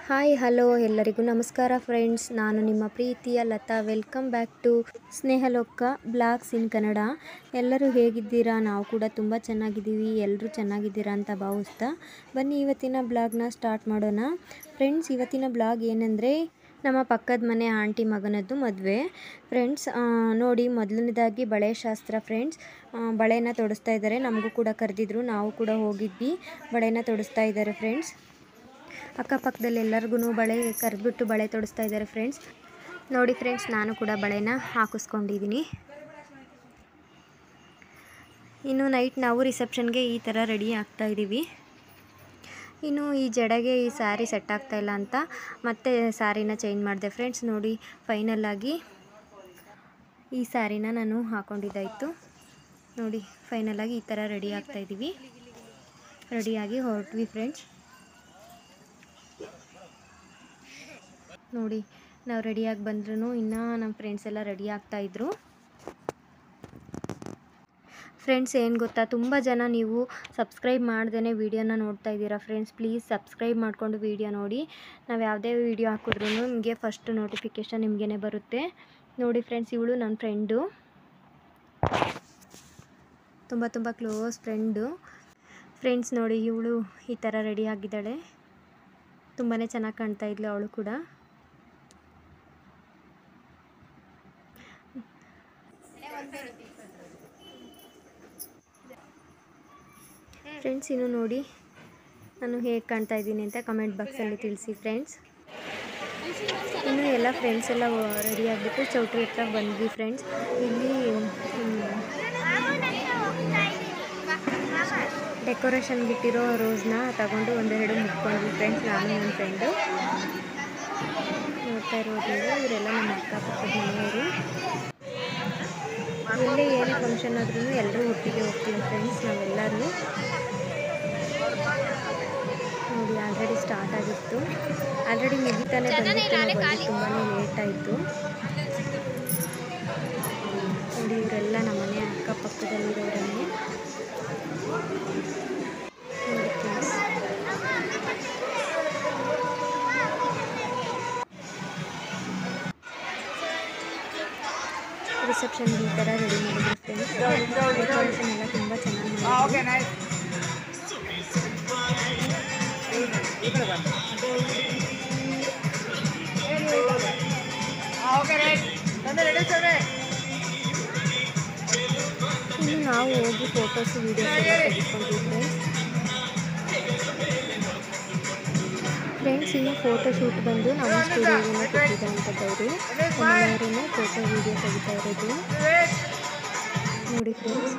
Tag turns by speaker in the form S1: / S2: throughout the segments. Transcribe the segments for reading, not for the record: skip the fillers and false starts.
S1: Hi hello ಎಲ್ಲರಿಗೂ ನಮಸ್ಕಾರ friends, ನಾನು ನಿಮ್ಮ ಪ್ರೀತಿಯ Lata. Welcome back to Snehaloka blogs in Kannada. ಎಲ್ಲರೂ ಹೇಗಿದ್ದೀರಾ? ನಾವು ಕೂಡ ತುಂಬ ಚೆನ್ನಾಗಿದ್ದೀವಿ. ಎಲ್ಲರೂ ಚೆನ್ನಾಗಿದ್ದೀರಾ ಅಂತ ಭಾವಿಸ್ತಾ ಬನ್ನಿ ಇವತ್ತಿನ ಬ್ಲಾಗ್ನ ಸ್ಟಾರ್ಟ್ ಮಾಡೋಣ. ಫ್ರೆಂಡ್ಸ್, ಇವತ್ತಿನ ಬ್ಲಾಗ್ ಏನಂದರೆ ನಮ್ಮ ಪಕ್ಕದ ಮನೆ ಆಂಟಿ ಮಗನದ್ದು ಮದುವೆ. ಫ್ರೆಂಡ್ಸ್ ನೋಡಿ, ಮೊದಲನೇದಾಗಿ ಬಳೆ ಶಾಸ್ತ್ರ. ಫ್ರೆಂಡ್ಸ್, ಬಳೆನ ತೊಡಿಸ್ತಾ ಇದ್ದಾರೆ. ನಮಗೂ ಕೂಡ ಕರೆದಿದ್ರು, ನಾವು ಕೂಡ ಹೋಗಿದ್ವಿ. ಬಳೆನ ತೊಡಿಸ್ತಾ ಇದ್ದಾರೆ ಫ್ರೆಂಡ್ಸ್. ಅಕ್ಕಪಕ್ಕದಲ್ಲಿ ಎಲ್ಲರಿಗೂ ಬಳೆ ಕರೆದ್ಬಿಟ್ಟು ಬಳೆ ತೊಡಿಸ್ತಾ ಇದ್ದಾರೆ ಫ್ರೆಂಡ್ಸ್. ನೋಡಿ ಫ್ರೆಂಡ್ಸ್, ನಾನು ಕೂಡ ಬಳೆನ ಹಾಕಿಸ್ಕೊಂಡಿದ್ದೀನಿ. ಇನ್ನು ನೈಟ್ ನಾವು ರಿಸೆಪ್ಷನ್ಗೆ ಈ ಥರ ರೆಡಿ ಆಗ್ತಾ ಇದ್ದೀವಿ. ಇನ್ನು ಈ ಜಡೆಗೆ ಈ ಸ್ಯಾರಿ ಸೆಟ್ ಆಗ್ತಾ ಇಲ್ಲ ಅಂತ ಮತ್ತೆ ಸ್ಯಾರಿನ ಚೇಂಜ್ ಮಾಡಿದೆ ಫ್ರೆಂಡ್ಸ್. ನೋಡಿ, ಫೈನಲ್ ಆಗಿ ಈ ಸ್ಯಾರಿನ ನಾನು ಹಾಕ್ಕೊಂಡಿದ್ದಾಯಿತು. ನೋಡಿ, ಫೈನಲ್ ಆಗಿ ಈ ಥರ ರೆಡಿ ಆಗ್ತಾ ಇದ್ದೀವಿ. ರೆಡಿಯಾಗಿ ಹೊರಟ್ವಿ ಫ್ರೆಂಡ್ಸ್. ನೋಡಿ, ನಾವು ರೆಡಿಯಾಗಿ ಬಂದ್ರೂ ಇನ್ನೂ ನಮ್ಮ ಫ್ರೆಂಡ್ಸ್ ಎಲ್ಲ ರೆಡಿ ಆಗ್ತಾಯಿದ್ರು. ಫ್ರೆಂಡ್ಸ್, ಏನು ಗೊತ್ತಾ, ತುಂಬ ಜನ ನೀವು ಸಬ್ಸ್ಕ್ರೈಬ್ ಮಾಡ್ದೇ ವೀಡಿಯೋನ ನೋಡ್ತಾ ಇದ್ದೀರಾ ಫ್ರೆಂಡ್ಸ್. ಪ್ಲೀಸ್ ಸಬ್ಸ್ಕ್ರೈಬ್ ಮಾಡಿಕೊಂಡು ವೀಡಿಯೋ ನೋಡಿ. ನಾವು ಯಾವುದೇ ವೀಡಿಯೋ ಹಾಕಿದ್ರೂ ನಿಮಗೆ ಫಸ್ಟ್ ನೋಟಿಫಿಕೇಷನ್ ನಿಮಗೇ ಬರುತ್ತೆ. ನೋಡಿ ಫ್ರೆಂಡ್ಸ್, ಇವಳು ನನ್ನ ಫ್ರೆಂಡು, ತುಂಬ ಕ್ಲೋಸ್ ಫ್ರೆಂಡು. ಫ್ರೆಂಡ್ಸ್ ನೋಡಿ, ಇವಳು ಈ ಥರ ರೆಡಿ ಆಗಿದ್ದಾಳೆ. ತುಂಬಾ ಚೆನ್ನಾಗಿ ಕಾಣ್ತಾ ಇದ್ಲು ಅವಳು ಕೂಡ. ಫ್ರೆಂಡ್ಸ್, ಇನ್ನು ನೋಡಿ ನಾನು ಹೇಗೆ ಕಾಣ್ತಾ ಇದ್ದೀನಿ ಅಂತ ಕಮೆಂಟ್ ಬಾಕ್ಸಲ್ಲಿ ತಿಳಿಸಿ ಫ್ರೆಂಡ್ಸ್. ಇನ್ನು ಎಲ್ಲ ಫ್ರೆಂಡ್ಸ್ ಎಲ್ಲ ರೆಡಿ ಆಗಿಬಿಟ್ಟು ಚೌಟ್ರಿ ಹತ್ರ ಬಂದ್ವಿ ಫ್ರೆಂಡ್ಸ್. ಇಲ್ಲಿ ಡೆಕೋರೇಷನ್ ಬಿಟ್ಟಿರೋ ರೋಸ್ನ ತಗೊಂಡು ಒಂದೆರಡು ಮುಟ್ಕೊಂಡ್ವಿ ಫ್ರೆಂಡ್ಸ್, ನಾನು ನನ್ನ ಫ್ರೆಂಡು. ನೋಡ್ತಾ ಇರೋದು ಇವರೆಲ್ಲ ನಮ್ಮ ಅಕ್ಕಪಕ್ಕದ ಮನೆಯವರು. ಎಲ್ಲೇ ಏನೇ ಫಂಕ್ಷನ್ ಆದ್ರೂ ಎಲ್ಲರೂ ಒಟ್ಟಿಗೆ ಹೋಗ್ತೀವಿ ಫ್ರೆಂಡ್ಸ್, ನಾವೆಲ್ಲರೂ. ನೋಡಿ, ಆಲ್ರೆಡಿ ಸ್ಟಾರ್ಟ್ ಆಗಿತ್ತು. ಆಲ್ರೆಡಿ ಮುಗಿತಾನೆ ಬಂದಿತ್ತು. ನಾವು ಬಂದು ತುಂಬಾ ಲೇಟ್ ಆಯಿತು. ನೋಡಿ, ಇವರೆಲ್ಲ ನಮ್ಮ ಮನೆ ಅಕ್ಕಪಕ್ಕದಲ್ಲಿರೋರನ್ನೇ. ನೋಡಿ ಫ್ರೆಂಡ್ಸ್, ರಿಸೆಪ್ಷನ್ಗೆ ಈ ಥರ ರೆಡಿ ಮಾಡಿದ್ರು ಫ್ರೆಂಡ್ಸ್. ಡೆಕೋರೇಷನ್ ಎಲ್ಲ ತುಂಬ ಚೆನ್ನಾಗಿ ಮಾಡಿದ್ರು. ಇನ್ನು ನಾವು ಹೋಗಿ ಫೋಟೋಸ್ ವೀಡಿಯೋಸ್ ಎಲ್ಲ ತೆಗೆದುಕೊಂಡ್ವಿ ಫ್ರೆಂಡ್ಸ್. ಇನ್ನು ಫೋಟೋ ಶೂಟ್ ಬಂದು ನಮ್ಮ ಸ್ಟುಡಿಯೋಗೆ ಕೊಟ್ಟಿದ್ದಂಥದ್ದವರು ಮನೆಯವರನ್ನೇ ಫೋಟೋ ವೀಡಿಯೋ ತೆಗಿತಾ ಇರೋದು. ನೋಡಿ ಫ್ರೆಂಡ್ಸ್,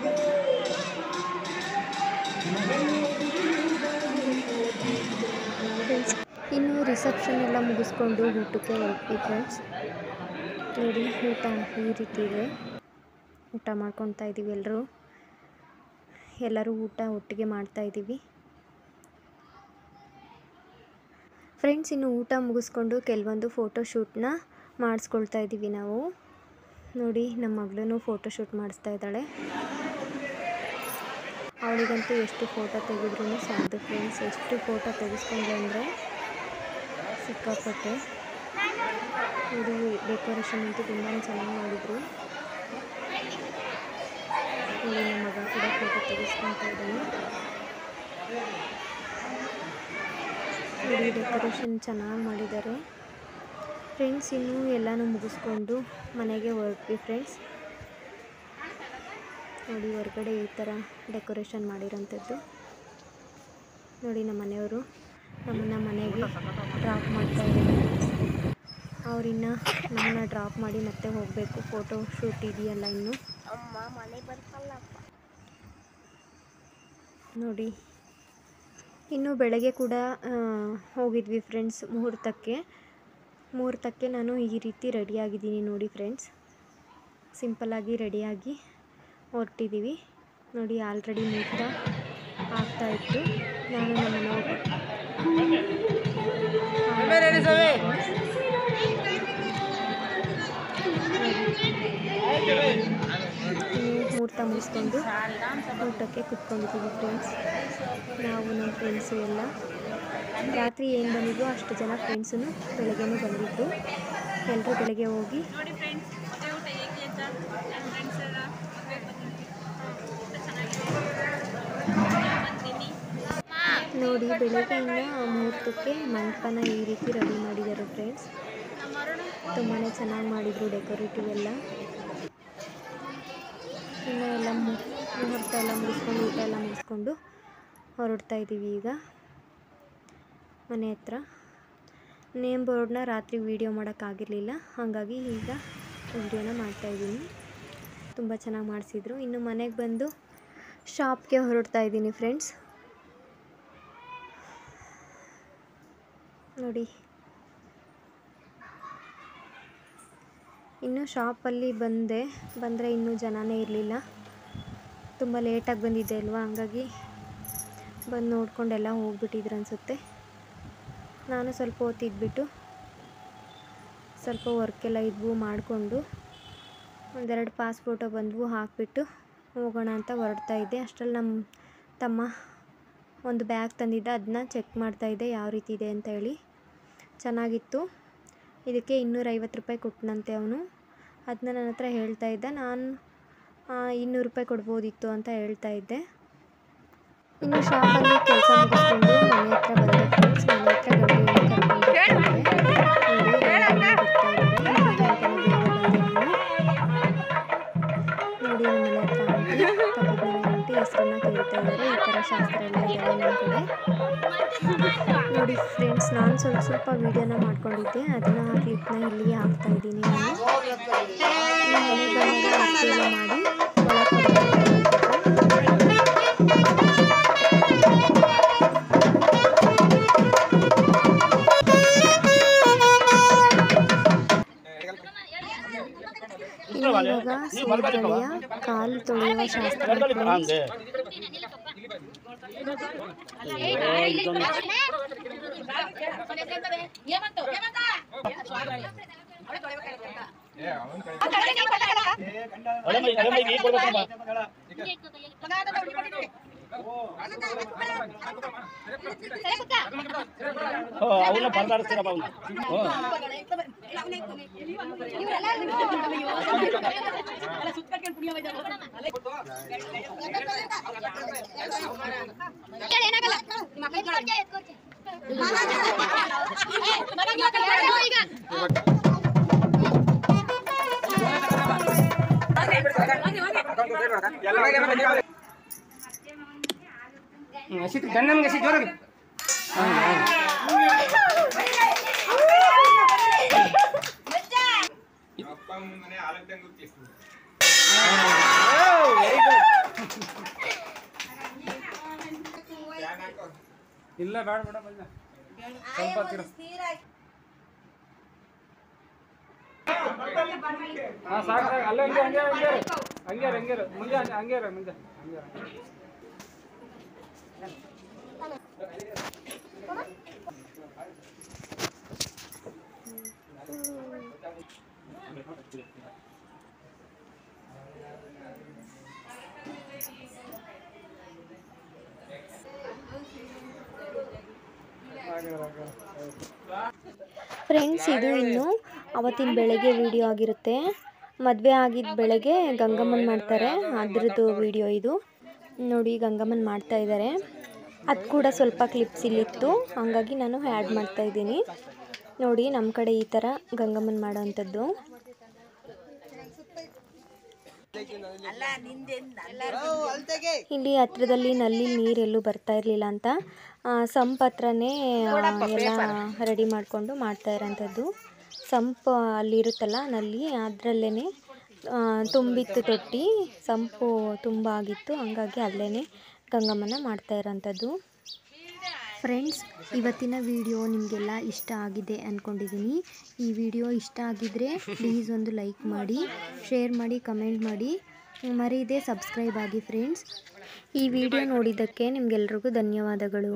S1: ಇನ್ನು ರಿಸೆಪ್ಷನ್ ಎಲ್ಲ ಮುಗಿಸ್ಕೊಂಡು ಊಟಕ್ಕೆ ಹೊರಟ್ವಿ ಫ್ರೆಂಡ್ಸ್. ನೋಡಿ, ಊಟ ಈ ರೀತಿ ಇದೆ. ಊಟ ಮಾಡ್ಕೊತಾ ಇದ್ದೀವಿ ಎಲ್ಲರೂ ಊಟ ಒಟ್ಟಿಗೆ ಮಾಡ್ತಾಯಿದ್ದೀವಿ ಫ್ರೆಂಡ್ಸ್. ಇನ್ನು ಊಟ ಮುಗಿಸ್ಕೊಂಡು ಕೆಲವೊಂದು ಫೋಟೋ ಶೂಟ್ನ ಮಾಡಿಸ್ಕೊಳ್ತಾ ಇದ್ದೀವಿ ನಾವು. ನೋಡಿ, ನಮ್ಮ ಮಗಳೂ ಫೋಟೋ ಶೂಟ್ ಮಾಡಿಸ್ತಾ ಇದ್ದಾಳೆ. ಅವಳಿಗಂತೂ ಎಷ್ಟು ಫೋಟೋ ತೆಗೆದ್ರೂ ಸಾಲದು ಫ್ರೆಂಡ್ಸ್. ಎಷ್ಟು ಫೋಟೋ ತೆಗೆಸ್ಕೊಂಡು ಅಂದರೆ ಸಿಕ್ಕಾಪಟ್ಟೆ. ನೋಡಿ, ಡೆಕೋರೇಷನ್ ಅಂತೂ ತುಂಬಾ ಚೆನ್ನಾಗಿ ಮಾಡಿದರು. ನೋಡಿ, ನಮ್ಮ ಮಗ ಕೂಡ ಫೋಟೋ ತೆಗೆಸ್ಕೊತಾ ಇದ್ದಾನೆ. ನೋಡಿ, ಡೆಕೋರೇಷನ್ ಚೆನ್ನಾಗಿ ಮಾಡಿದ್ದಾರೆ ಫ್ರೆಂಡ್ಸ್. ಇನ್ನೂ ಎಲ್ಲನೂ ಮುಗಿಸ್ಕೊಂಡು ಮನೆಗೆ ಹೊರಟ್ವಿ ಫ್ರೆಂಡ್ಸ್. ನೋಡಿ, ಹೊರಗಡೆ ಈ ಥರ ಡೆಕೋರೇಷನ್ ಮಾಡಿರೋಂಥದ್ದು. ನೋಡಿ, ನಮ್ಮ ಮನೆಯವರು ನಮ್ಮನ್ನು ಮನೆಗೆ ಡ್ರಾಪ್ ಮಾಡ್ತಾಯಿದ್ದಾರೆ. ಅವರಿನ್ನು ನಮ್ಮನ್ನು ಡ್ರಾಪ್ ಮಾಡಿ ಮತ್ತೆ ಹೋಗಬೇಕು. ಫೋಟೋ ಶೂಟ್ ಇದೆಯಲ್ಲ ಇನ್ನು. ನೋಡಿ, ಇನ್ನು ಬೆಳಗ್ಗೆ ಕೂಡ ಹೋಗಿದ್ವಿ ಫ್ರೆಂಡ್ಸ್ ಮುಹೂರ್ತಕ್ಕೆ ನಾನು ಈ ರೀತಿ ರೆಡಿಯಾಗಿದ್ದೀನಿ. ನೋಡಿ ಫ್ರೆಂಡ್ಸ್, ಸಿಂಪಲ್ಲಾಗಿ ರೆಡಿಯಾಗಿ ಹೊರಟಿದ್ದೀವಿ. ನೋಡಿ, ಆಲ್ರೆಡಿ ಮುಹೂರ್ತ ಆಗ್ತಾಯಿತ್ತು. ನಾನು ನಮ್ಮ ಮನೆಯವರು ಮುಹೂರ್ತ ಮುಗಿಸ್ಕೊಂಡು ಊಟಕ್ಕೆ ಕುತ್ಕೊಂಡಿದ್ದೀವಿ ಫ್ರೆಂಡ್ಸ್. ನಾವು ನಮ್ಮ ಫ್ರೆಂಡ್ಸು ಎಲ್ಲ ರಾತ್ರಿ ಏನು ಬಂದಿದ್ರು ಅಷ್ಟು ಜನ ಫ್ರೆಂಡ್ಸು ಬೆಳಗ್ಗೆನೇ ಬಂದಿದ್ರು. ಎಲ್ಲರೂ ಬೆಳಗ್ಗೆ ಹೋಗಿ ನೋಡಿ ಬೆಳಗ್ಗೆಯಿಂದ ಮುಹೂರ್ತಕ್ಕೆ ಮಂಟಪನ ಈ ರೀತಿ ರೆಡಿ ಮಾಡಿದ್ದಾರೆ ಫ್ರೆಂಡ್ಸ್. ತುಂಬಾ ಚೆನ್ನಾಗಿ ಮಾಡಿದರು ಡೆಕೋರೇಟಿವ್ ಎಲ್ಲ. ಇನ್ನು ಎಲ್ಲ ಮುಹೂರ್ತ ಎಲ್ಲ ಮುಗಿಸ್ಕೊಂಡು ಊಟ ಎಲ್ಲ ಮುಗಿಸ್ಕೊಂಡು ಹೊರಡ್ತಾ ಇದ್ದೀವಿ ಈಗ ಮನೆ ಹತ್ರ. ನೇಮ್ ಬೋರ್ಡ್ನ ರಾತ್ರಿ ವೀಡಿಯೋ ಮಾಡೋಕ್ಕಾಗಿರಲಿಲ್ಲ, ಹಾಗಾಗಿ ಈಗ ವೀಡಿಯೋನ ಮಾಡ್ತಾಯಿದ್ದೀನಿ. ತುಂಬ ಚೆನ್ನಾಗಿ ಮಾಡಿಸಿದ್ರು. ಇನ್ನು ಮನೆಗೆ ಬಂದು ಶಾಪ್ಗೆ ಹೊರಡ್ತಾ ಇದ್ದೀನಿ ಫ್ರೆಂಡ್ಸ್. ನೋಡಿ ಇನ್ನು ಶಾಪಲ್ಲಿ ಬಂದರೆ ಇನ್ನೂ ಜನನೇ ಇರಲಿಲ್ಲ. ತುಂಬ ಲೇಟಾಗಿ ಬಂದಿದ್ದೆ ಅಲ್ವಾ, ಹಂಗಾಗಿ ಬಂದು ನೋಡ್ಕೊಂಡೆಲ್ಲ ಹೋಗ್ಬಿಟ್ಟಿದ್ರು ಅನಿಸುತ್ತೆ. ನಾನು ಸ್ವಲ್ಪ ಹೊತ್ತಿದ್ಬಿಟ್ಟು ಸ್ವಲ್ಪ ವರ್ಕೆಲ್ಲ ಇದ್ವು ಮಾಡಿಕೊಂಡು ಒಂದೆರಡು ಪಾಸ್ಫೋಟೋ ಬಂದವು ಹಾಕಿಬಿಟ್ಟು ಹೋಗೋಣ ಅಂತ ಹೊರಡ್ತಾ ಇದ್ದೆ. ಅಷ್ಟರಲ್ಲಿ ನಮ್ಮ ತಮ್ಮ ಒಂದು ಬ್ಯಾಗ್ ತಂದಿದ್ದ, ಅದನ್ನ ಚೆಕ್ ಮಾಡ್ತಾಯಿದ್ದೆ ಯಾವ ರೀತಿ ಇದೆ ಅಂತ ಹೇಳಿ. ಚೆನ್ನಾಗಿತ್ತು. ಇದಕ್ಕೆ 250 ರೂಪಾಯಿ ಕೊಟ್ಟನಂತೆ ಅವನು. ಅದನ್ನ ನನ್ನ ಹತ್ರ ಹೇಳ್ತಾ ಇದ್ದ. ನಾನು 200 ರೂಪಾಯಿ ಕೊಡ್ಬೋದಿತ್ತು ಅಂತ ಹೇಳ್ತಾ ಇದ್ದೆ. ಇನ್ನು ಶಾಪಲ್ಲಿ ಕೆಲಸ ಮುಗಿಸ್ಕೊಂಡು ಮನೆ ಹತ್ರ ಬಂದೆ ಫ್ರೆಂಡ್ಸ್. ಮನೆ ಹತ್ರ ನೋಡಿ ನಮ್ಮ ಮನೆ ಹತ್ರ ಆಂಟಿ ಹೆಸರನ್ನ ಕೇಳ್ತಾ ಇದ್ದಾರೆ. ಈ ಥರ ಶಾಸ್ತ್ರ ಎಲ್ಲ ಇದ್ದಾವೆ ನಮ್ಮ ಕಡೆ. ನೋಡಿ ಫ್ರೆಂಡ್ಸ್, ನಾನು ಸ್ವಲ್ಪ ವೀಡಿಯೋನ ಮಾಡ್ಕೊಂಡಿದ್ದೆ, ಅದನ್ನು ಆ ಕ್ಲಿಪ್ನ ಇಲ್ಲಿಗೆ ಹಾಕ್ತಾಯಿದ್ದೀನಿ. ನಾನು ಮನೆಗೆ ಬಂದಾಗ ಅಕ್ಕಿ ಎಲ್ಲ ಮಾಡಿ ಇವಾಗ ಸೂರ್ಯಗಳಿಯ ಕಾಲು ತೊಳೆಯುವ ಶಾಸ್ತ್ರ.
S2: ಅವನ್ನ ಪರದಾಡಿಸ್ತೀರಪ್ಪ ಅವನ್ನ. ಗಣ್ಣನ್ ಗಸಿ ಜೋರಾಗಿ ಇಲ್ಲ ಬೇಡ ಬೇಡ ಬಂದ ಸ್ವಲ್ಪ ಸಾಕು ಅಲ್ಲೇ ಹಂಗೆ ಮುಂದೆ ಹಂಗೆ ಮುಂದೆ
S1: ಫ್ರೆಂಡ್ಸ್, ಇದು ಇನ್ನು ಅವತ್ತಿನ ಬೆಳಗ್ಗೆ ವಿಡಿಯೋ ಆಗಿರುತ್ತೆ. ಮದುವೆ ಆಗಿದ್ದ ಬೆಳಗ್ಗೆ ಗಂಗಮ್ಮನ ಮಾಡ್ತಾರೆ, ಅದರದ್ದು ವಿಡಿಯೋ ಇದು. ನೋಡಿ ಗಂಗಮ್ಮನ ಮಾಡ್ತಾ ಇದ್ದಾರೆ. ಅದು ಕೂಡ ಸ್ವಲ್ಪ ಕ್ಲಿಪ್ಸ್ ಇಲ್ಲಿತ್ತು, ಹಾಗಾಗಿ ನಾನು ಆ್ಯಡ್ ಮಾಡ್ತಾಯಿದ್ದೀನಿ. ನೋಡಿ ನಮ್ಮ ಕಡೆ ಈ ಥರ ಗಂಗಮ್ಮನ ಮಾಡೋವಂಥದ್ದು. ಇಲ್ಲಿ ಹತ್ರದಲ್ಲಿ ನಲ್ಲಿ ನೀರೆಲ್ಲೂ ಬರ್ತಾ ಇರಲಿಲ್ಲ ಅಂತ ಸಂಪ್ ಹತ್ರನೇ ಎಲ್ಲ ರೆಡಿ ಮಾಡಿಕೊಂಡು ಮಾಡ್ತಾ ಇರೋಂಥದ್ದು. ಸಂಪು ಅಲ್ಲಿರುತ್ತಲ್ಲ ನಲ್ಲಿ, ಅದರಲ್ಲೇ ತುಂಬಿತ್ತು ತೊಟ್ಟಿ, ಸಂಪು ತುಂಬ ಆಗಿತ್ತು, ಹಂಗಾಗಿ ಅಲ್ಲೇ ಗಂಗಮ್ಮನ ಮಾಡ್ತಾ ಇರೋಂಥದ್ದು. ಫ್ರೆಂಡ್ಸ್, ಇವತ್ತಿನ ವಿಡಿಯೋ ನಿಮಗೆಲ್ಲ ಇಷ್ಟ ಆಗಿದೆ ಅಂದ್ಕೊಂಡಿದ್ದೀನಿ. ಈ ವಿಡಿಯೋ ಇಷ್ಟ ಆಗಿದ್ದರೆ ಪ್ಲೀಸ್ ಒಂದು ಲೈಕ್ ಮಾಡಿ, ಶೇರ್ ಮಾಡಿ, ಕಮೆಂಟ್ ಮಾಡಿ, ಮರೀದೆ ಸಬ್ಸ್ಕ್ರೈಬ್ ಆಗಿ ಫ್ರೆಂಡ್ಸ್. ಈ ವಿಡಿಯೋ ನೋಡಿದ್ದಕ್ಕೆ ನಿಮಗೆಲ್ರಿಗೂ ಧನ್ಯವಾದಗಳು.